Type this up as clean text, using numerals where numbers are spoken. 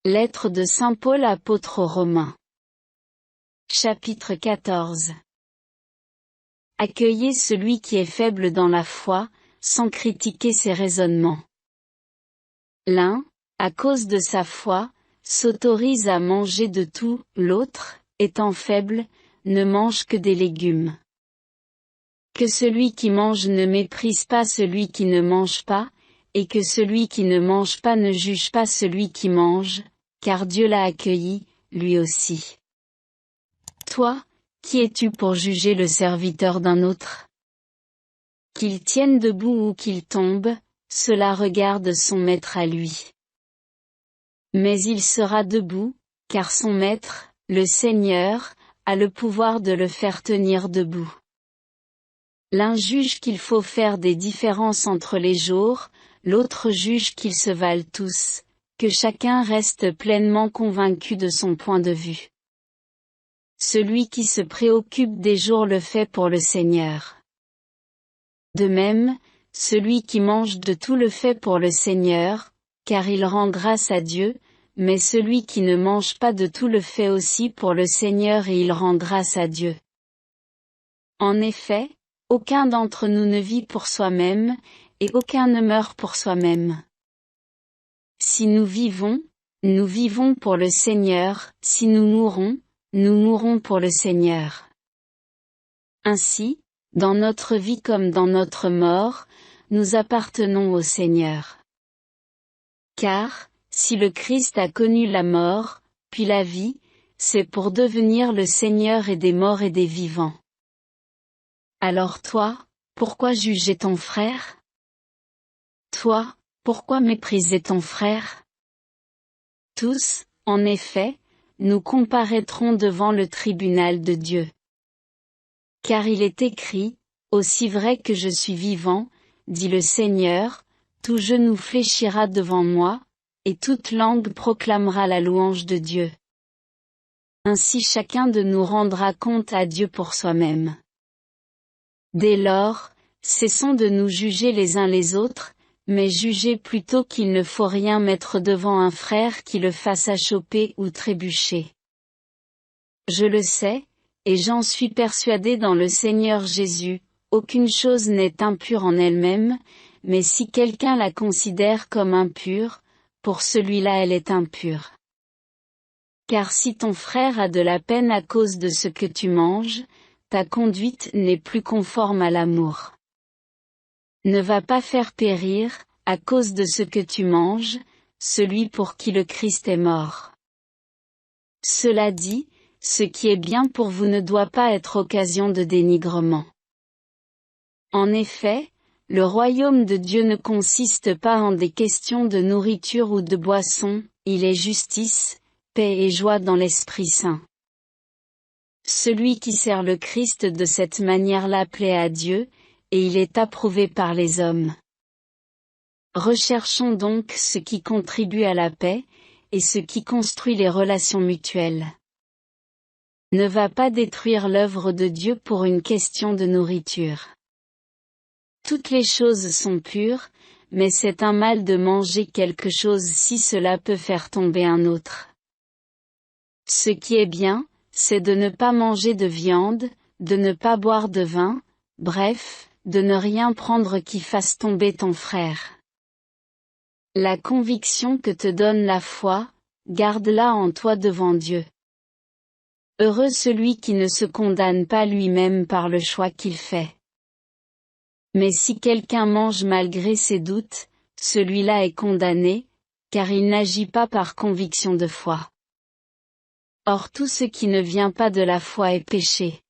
Lettre de saint Paul apôtre aux Romains. Chapitre 14. Accueillez celui qui est faible dans la foi, sans critiquer ses raisonnements. L'un, à cause de sa foi, s'autorise à manger de tout, l'autre, étant faible, ne mange que des légumes. Que celui qui mange ne méprise pas celui qui ne mange pas, et que celui qui ne mange pas ne juge pas celui qui mange, car Dieu l'a accueilli, lui aussi. Toi, qui es-tu pour juger le serviteur d'un autre? Qu'il tienne debout ou qu'il tombe, cela regarde son maître à lui. Mais il sera debout, car son maître, le Seigneur, a le pouvoir de le faire tenir debout. L'un juge qu'il faut faire des différences entre les jours, l'autre juge qu'ils se valent tous, que chacun reste pleinement convaincu de son point de vue. Celui qui se préoccupe des jours le fait pour le Seigneur. De même, celui qui mange de tout le fait pour le Seigneur, car il rend grâce à Dieu, mais celui qui ne mange pas de tout le fait aussi pour le Seigneur et il rend grâce à Dieu. En effet, aucun d'entre nous ne vit pour soi-même, et aucun ne meurt pour soi-même. Si nous vivons pour le Seigneur, si nous mourrons pour le Seigneur. Ainsi, dans notre vie comme dans notre mort, nous appartenons au Seigneur. Car, si le Christ a connu la mort, puis la vie, c'est pour devenir le Seigneur et des morts et des vivants. Alors toi, pourquoi juger ton frère? Toi, pourquoi mépriser ton frère? Tous, en effet, nous comparaîtrons devant le tribunal de Dieu. Car il est écrit, aussi vrai que je suis vivant, dit le Seigneur, tout genou fléchira devant moi, et toute langue proclamera la louange de Dieu. Ainsi chacun de nous rendra compte à Dieu pour soi-même. Dès lors, cessons de nous juger les uns les autres, mais jugez plutôt qu'il ne faut rien mettre devant un frère qui le fasse achoper ou trébucher. Je le sais, et j'en suis persuadé dans le Seigneur Jésus, aucune chose n'est impure en elle-même, mais si quelqu'un la considère comme impure, pour celui-là elle est impure. Car si ton frère a de la peine à cause de ce que tu manges, ta conduite n'est plus conforme à l'amour. Ne va pas faire périr, à cause de ce que tu manges, celui pour qui le Christ est mort. Cela dit, ce qui est bien pour vous ne doit pas être occasion de dénigrement. En effet, le royaume de Dieu ne consiste pas en des questions de nourriture ou de boisson, il est justice, paix et joie dans l'Esprit Saint. Celui qui sert le Christ de cette manière-là plaît à Dieu, et il est approuvé par les hommes. Recherchons donc ce qui contribue à la paix, et ce qui construit les relations mutuelles. Ne va pas détruire l'œuvre de Dieu pour une question de nourriture. Toutes les choses sont pures, mais c'est un mal de manger quelque chose si cela peut faire tomber un autre. Ce qui est bien, c'est de ne pas manger de viande, de ne pas boire de vin, bref, de ne rien prendre qui fasse tomber ton frère. La conviction que te donne la foi, garde-la en toi devant Dieu. Heureux celui qui ne se condamne pas lui-même par le choix qu'il fait. Mais si quelqu'un mange malgré ses doutes, celui-là est condamné, car il n'agit pas par conviction de foi. Or tout ce qui ne vient pas de la foi est péché.